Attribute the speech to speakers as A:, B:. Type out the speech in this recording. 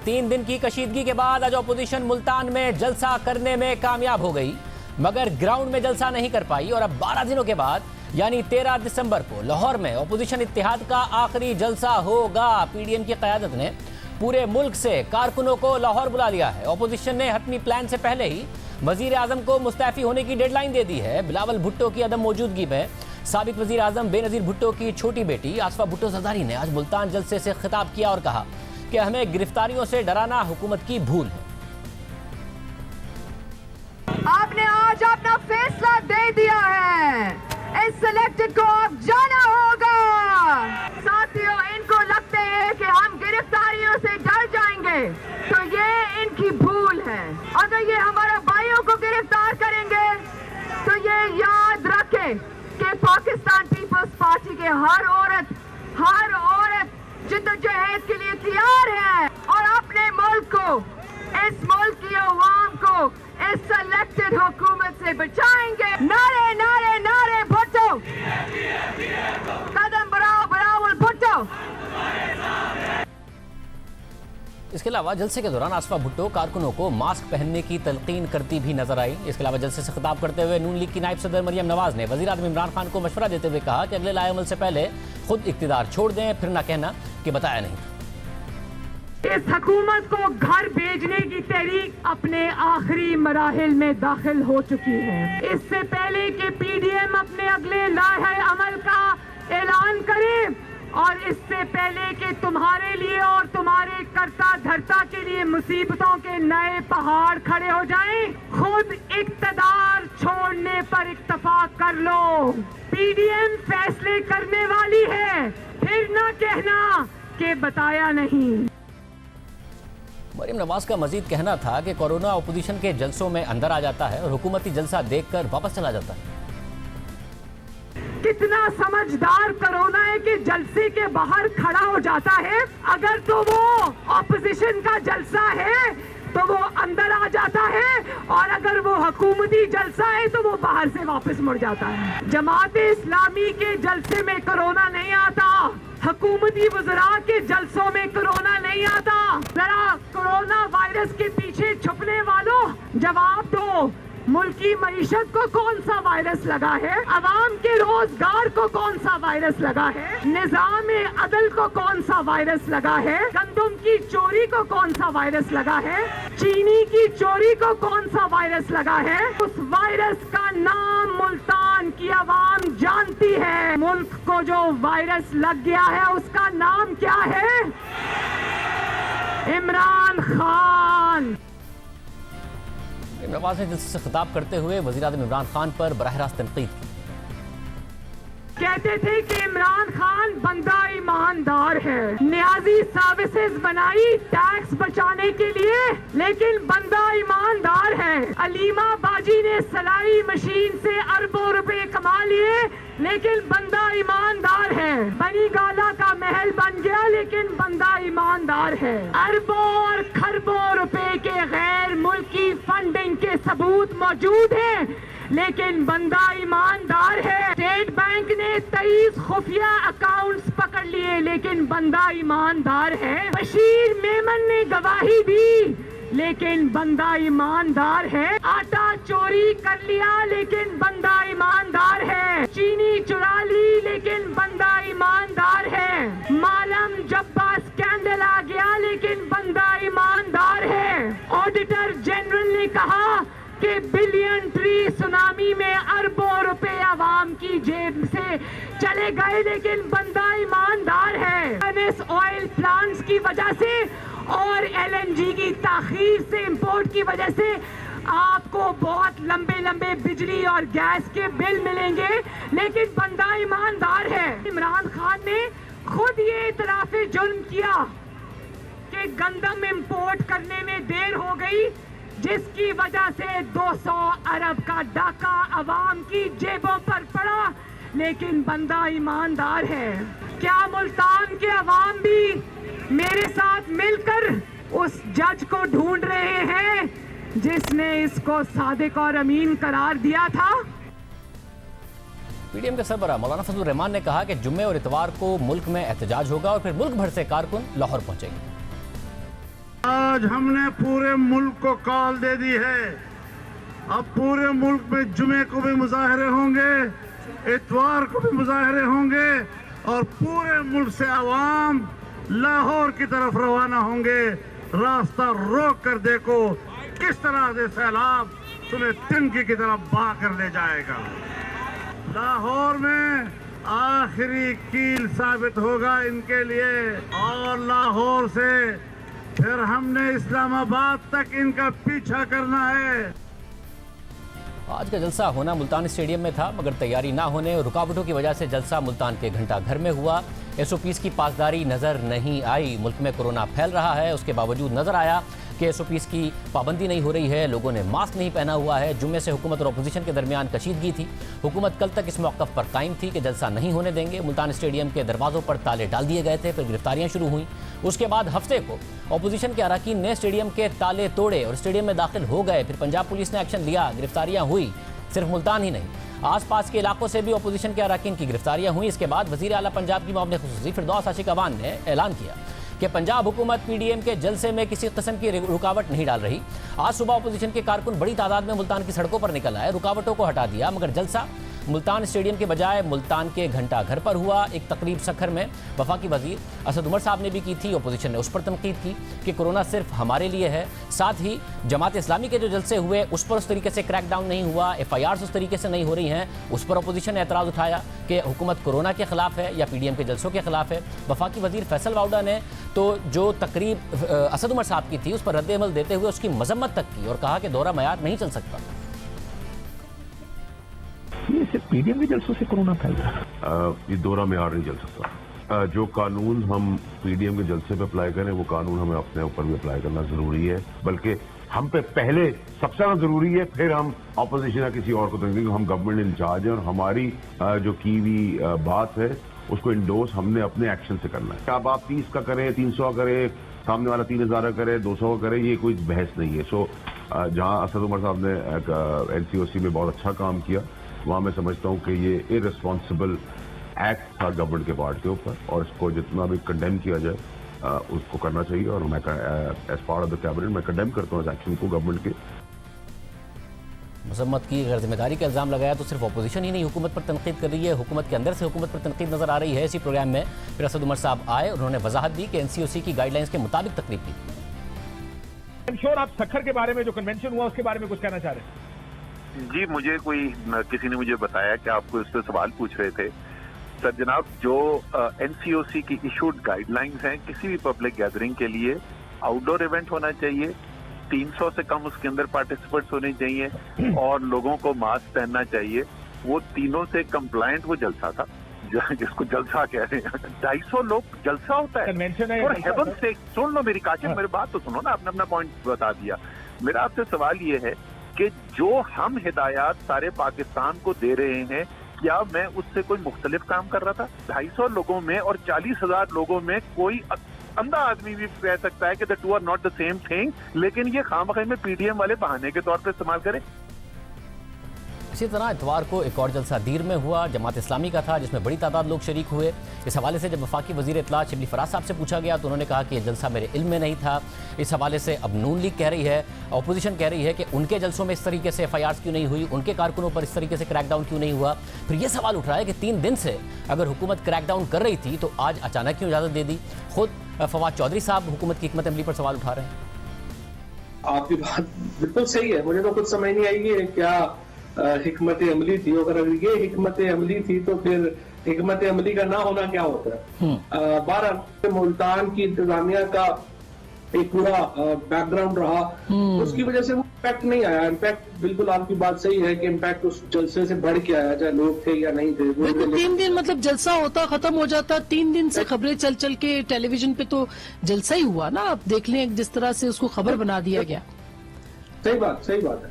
A: 3 दिन की कशीदगी के बाद आज अपोजिशन मुल्तान में जलसा करने में कामयाब हो गई, मगर ग्राउंड में जलसा नहीं कर पाई। और अब 12 दिनों के बाद यानी 13 दिसंबर को लाहौर में अपोजिशन इत्तेहाद का आखिरी जलसा होगा। पीडीएम की क़यादत ने पूरे मुल्क से कारकुनों को लाहौर बुला लिया है। अपोजिशन ने हतमी प्लान से पहले ही वजीर आजम को मुस्तैफी होने की डेडलाइन दे दी है। बिलावल भुट्टो की अदम मौजूदगी में साबिक वजीर आजम बेनजीर भुट्टो की छोटी बेटी आसफा भुट्टो ज़रदारी ने आज मुल्तान जलसे से खिताब किया और कहा कि हमें गिरफ्तारियों से डराना हुकूमत की भूल है।
B: आपने आज अपना फैसला दे दिया है, इस सिलेक्टेड को अब जाना होगा। साथियों, इनको लगते हैं कि हम गिरफ्तारियों से डर जाएंगे, तो ये इनकी भूल है। अगर ये हमारे भाइयों को गिरफ्तार करेंगे तो ये याद रखें कि पाकिस्तान पीपल्स पार्टी के हर औरत जिद्दोजहद के लिए तैयार है और अपने मुल्क को, इस मुल्क की अवाम को इस सिलेक्टेड हुकूमत से बचाएंगे। नारे नारे नारे भुट्टो, कदम बढ़ाओ बिलावल भुट्टो।
A: इसके अलावा जलसे के दौरान आसफा भुट्टो कारकुनों को मास्क पहनने की तलकीन करती भी नजर आई। इसके अलावा जलसे से खिताब करते हुए नून लीग की नायब सदर मरियम नवाज ने वजीर आज़म इमरान खान को मशवरा देते हुए कहा कि अगले लाएअमल से पहले खुद इख्तियार छोड़ दें, फिर ना कहना कि बताया नहीं।
B: इस हुकूमत को घर भेजने की तहरीक अपने आखिरी मराहिल में दाखिल हो चुकी है। इससे पहले कि पीडीएम अपने अगले लाहे अमल का ऐलान करे और इससे पहले कि तुम्हारे लिए और तुम्हारे करता धरता के लिए मुसीबतों के नए पहाड़ खड़े हो जाएं, खुद इक्तदार छोड़ने पर इत्तफाक कर लो। पीडीएम फैसले करने वाली है, फिर ना कहना कि बताया नहीं।
A: मरियम नवाज का मजीद कहना था कि कोरोना अपोजिशन के जलसों में अंदर आ जाता है और हुकूमती जलसा देखकर वापस चला जाता है।
B: कितना समझदार कोरोना है कि जलसे के बाहर खड़ा हो जाता है। अगर तो वो ऑपोजिशन का जलसा है तो वो अंदर आ जाता है, और अगर वो हुकूमती जलसा है तो वो बाहर से वापस मुड़ जाता है। जमात इस्लामी के जलसे में कोरोना नहीं आता, हुकूमती वज़रा के जलसों में कोरोना नहीं आता। जरा कोरोना वायरस के पीछे छुपने वालों, जवाब दो। मुल्की मईशत को कौन सा वायरस लगा है? अवाम के रोजगार को कौन सा वायरस लगा है? निजाम अदल को कौन सा वायरस लगा है? गंदम की चोरी को कौन सा वायरस लगा है? चीनी की चोरी को कौन सा वायरस लगा है? उस वायरस का नाम मुल्तान की अवाम जानती है। मुल्क को जो वायरस लग गया है उसका नाम क्या है? इमरान खान।
A: नवाज ने जलसे से खिताब करते हुए वज़ीर आज़म इमरान खान पर बराह रास्त तनकीद की।
B: कहते थे कि इमरान खान बंदा ईमानदार है, न्याजी सर्विसेज बनाई टैक्स बचाने के लिए, लेकिन बंदा ईमानदार है। अलीमा बाजी ने सिलाई मशीन से अरबों रुपए कमा लिए, लेकिन बंदा ईमानदार है। बनी गाला का महल बन गया, लेकिन बंदा ईमानदार है। अरबों और खरबों रुपए के गैर मुल्की फंडिंग के सबूत मौजूद हैं, लेकिन बंदा ईमानदार है। स्टेट बैंक ने 23 खुफिया अकाउंट्स पकड़ लिए, लेकिन बंदा ईमानदार है। बशीर मेमन ने गवाही दी, लेकिन बंदा ईमानदार है। आटा चोरी कर लिया, लेकिन बंदा ईमानदार है। चीनी चुरा ली, लेकिन बंदा ईमानदार है। मालम जब्बा स्कैंडल आ गया, लेकिन बंदा ईमानदार है। ऑडिटर जनरल ने कहा कि बिलियन ट्री सुनामी में अरबों रुपए आवाम की जेब से चले गए, लेकिन बंदा ईमानदार है। एनएस ऑयल प्लांट्स की वजह से और एलएनजी की ताखीर से इंपोर्ट की वजह से आपको बहुत लंबे लंबे बिजली और गैस के बिल मिलेंगे, लेकिन बंदा ईमानदार है। इमरान खान ने खुद ये इतराफ़े जुर्म किया कि गंदम इंपोर्ट करने में देर हो गई, जिसकी वजह से 200 अरब का डाका अवाम की जेबों पर पड़ा, लेकिन बंदा ईमानदार है। क्या मुल्तान के अवाम भी मेरे साथ मिलकर उस जज को ढूंढ रहे हैं जिसने इसको सादिक और अमीन करार दिया था?
A: पीडीएम के सरबराह मौलाना फजलुर रहमान ने कहा कि जुम्मे और इतवार को मुल्क में एहतजाज होगा और फिर मुल्क भर से कारकुन लाहौर पहुंचेंगे।
C: आज हमने पूरे मुल्क को कॉल दे दी है। अब पूरे मुल्क में जुमे को भी मुजाहरे होंगे, इतवार को भी मुजाहरे होंगे और पूरे मुल्क से आवाम लाहौर की तरफ रवाना होंगे। रास्ता रोक कर देखो किस तरह से सैलाब तुम्हें टंकी की तरफ बहा कर ले जाएगा। लाहौर में आखिरी कील साबित होगा इनके लिए और लाहौर से फिर हमने इस्लामाबाद तक इनका पीछा करना है।
A: आज का जलसा होना मुल्तान स्टेडियम में था, मगर तैयारी ना होने और रुकावटों की वजह से जलसा मुल्तान के घंटा घर में हुआ। एसओपीज की पासदारी नजर नहीं आई। मुल्क में कोरोना फैल रहा है, उसके बावजूद नजर आया कि एसओपीज की पाबंदी नहीं हो रही है, लोगों ने मास्क नहीं पहना हुआ है। जुम्मे से हुकूमत और अपोजिशन के दरमियान कशीदगी थी। हुकूमत कल तक इस मौक़िफ़ पर कायम थी कि जलसा नहीं होने देंगे। मुल्तान स्टेडियम के दरवाज़ों पर ताले डाल दिए गए थे, फिर गिरफ्तारियां शुरू हुई। उसके बाद हफ्ते को अपोजिशन के अरकान ने स्टेडियम के ताले तोड़े और स्टेडियम में दाखिल हो गए। फिर पंजाब पुलिस ने एक्शन लिया, गिरफ्तारियां हुई। सिर्फ मुल्तान ही नहीं, आसपास के इलाकों से भी अपोजिशन के अरकान की गिरफ्तारियां हुई। इसके बाद वज़ीर आला पंजाब की मौमन खुसूसी फिरदौस आशिक अवान ने ऐलान किया कि पंजाब हुकूमत पीडीएम के जलसे में किसी किस्म की रुकावट नहीं डाल रही। आज सुबह अपोजिशन के कारकुन बड़ी तादाद में मुल्तान की सड़कों पर निकल आए, रुकावटों को हटा दिया, मगर जलसा मुल्तान स्टेडियम के बजाय मुल्तान के घंटा घर पर हुआ। एक तकरीब सखर में वफाकी वजीर असद उमर साहब ने भी की थी। अपोजिशन ने उस पर तनकीद की कि कोरोना सिर्फ हमारे लिए है। साथ ही जमात इस्लामी के जो जलसे हुए उस पर उस तरीके से क्रैकडाउन नहीं हुआ, FIRs उस तरीके से नहीं हो रही हैं, उस पर अपोजिशन ने एतराज़ उठाया कि हुकूमत कोरोना के खिलाफ है या पीडीएम के जलसों के खिलाफ है। वफाकी वजीर फैसल वाउडा ने तो जो तकरीब असद उमर साहब की थी उस पर रद्द-ए-अमल देते हुए उसकी मजम्मत तक की और कहा कि दौरा मयार नहीं चल सकता।
D: ये सिर्फ पीडीएम के जलसों से कोरोना फैल रहा है।
E: ये दौरा मेयार नहीं चल सकता। जो कानून हम पीडीएम के जलसे पे अप्लाई करें वो कानून हमें अपने ऊपर भी अप्लाई करना जरूरी है, बल्कि हम पे पहले सबसे ज्यादा जरूरी है, फिर हम ऑपोजिशन या किसी और को देंगे। हम गवर्नमेंट इंचार्ज है और हमारी जो की हुई बात है उसको इंडोर्स हमने अपने एक्शन से करना है। अब आप 30 का करें, 300 का करें, सामने वाला 3000 का करे, 200 का करे, ये कोई बहस नहीं है। सो जहां असद उमर साहब ने NCOC में बहुत अच्छा काम किया, वहां मैं समझता हूं कि ये इररिस्पॉन्सिबल एक्ट था गवर्नमेंट के पार्ट के ऊपर और इसको जितना भी कंडेम किया जाए उसको करना चाहिए। और मैं as part of the cabinet मैं कंडेम करता हूँ इस एक्शन को गवर्नमेंट के।
A: मजम्मत की गैर जिम्मेदारी का इल्ज़ाम लगाया तो सिर्फ अपोजिशन ही नहीं हुकूमत पर तनकीद कर रही है, हुकूमत के अंदर से हुकूमत पर तनकीद नजर आ रही है। इसी प्रोग्राम में फिर असद उमर साहब आए, उन्होंने वजाहत दी कि NCOC की गाइडलाइंस के मुताबिक तकरीब की।
F: श्योर आप सखर के बारे में जो कन्वेंशन हुआ उसके बारे में कुछ कहना चाह रहे हैं?
G: जी, मुझे किसी ने मुझे बताया कि आपको इस पर सवाल पूछ रहे थे। सर जनाब, जो NCOC की इशूड गाइडलाइंस हैं, किसी भी पब्लिक गैदरिंग के लिए आउटडोर इवेंट होना चाहिए, 300 से कम उसके अंदर पार्टिसिपेंट्स होने चाहिए और लोगों को मास्क पहनना चाहिए। वो तीनों से कंप्लायंट वो जलसा था जिसको जलसा कह रहे हैं। 250 लोग जलसा होता है
F: कन्वेंशन है
G: और हेवन से सुन लो मेरी काशिफ, मेरी बात तो सुनो ना, आपने अपना पॉइंट बता दिया। मेरा आपसे सवाल ये है कि जो हम हिदायत सारे पाकिस्तान को दे रहे हैं, क्या मैं उससे कोई मुख्तलिफ काम कर रहा था? 250 लोगों में और 40,000 लोगों में कोई अंधा आदमी भी कह सकता है कि the two are not the same thing, लेकिन ये खामखा में पीडीएम वाले बहाने के तौर पर इस्तेमाल करें।
A: इसी तरह इतवार को एक और जलसा दीर में हुआ, जमात इस्लामी का था, जिसमें बड़ी तादाद लोग शरीक हुए। इस हवाले से जब वफाकी वजीर इत्तलात शिबली फराज साहब से पूछा गया तो उन्होंने कहा कि यह जलसा मेरे इल्म में नहीं था। इस हवाले से अब नून लीग कह रही है, अपोजिशन कह रही है कि उनके जलसों में इस तरीके से FIRs क्यों नहीं हुई, उनके कारकुनों पर इस तरीके से क्रैकडाउन क्यों नहीं हुआ। फिर यह सवाल उठ रहा है कि 3 दिन से अगर हुकूमत क्रैकडाउन कर रही थी तो आज अचानक क्यों इजाज़त दे दी। खुद फवाद चौधरी साहब हुकूमत की हिकमत अमली पर सवाल उठा रहे हैं।
H: आपकी बात बिल्कुल सही है, मुझे तो कुछ समझ नहीं आई है क्या हिकमत अमली थी। अगर ये हिकमत अमली थी तो फिर हिकमत अमली का ना होना क्या होता है। 12 मुल्तान की इंतजामिया का एक पूरा बैकग्राउंड रहा, उसकी वजह से वो इम्पैक्ट नहीं आया। इम्पैक्ट बिल्कुल आपकी बात सही है कि इम्पैक्ट उस जलसे से बढ़ के आया, चाहे लोग थे या नहीं थे।
I: 3 दिन मतलब जलसा होता खत्म हो जाता, 3 दिन से खबरें चल चल के टेलीविजन पे तो जलसा ही हुआ ना। आप देख लें जिस तरह से उसको खबर बना दिया गया।
H: सही बात है।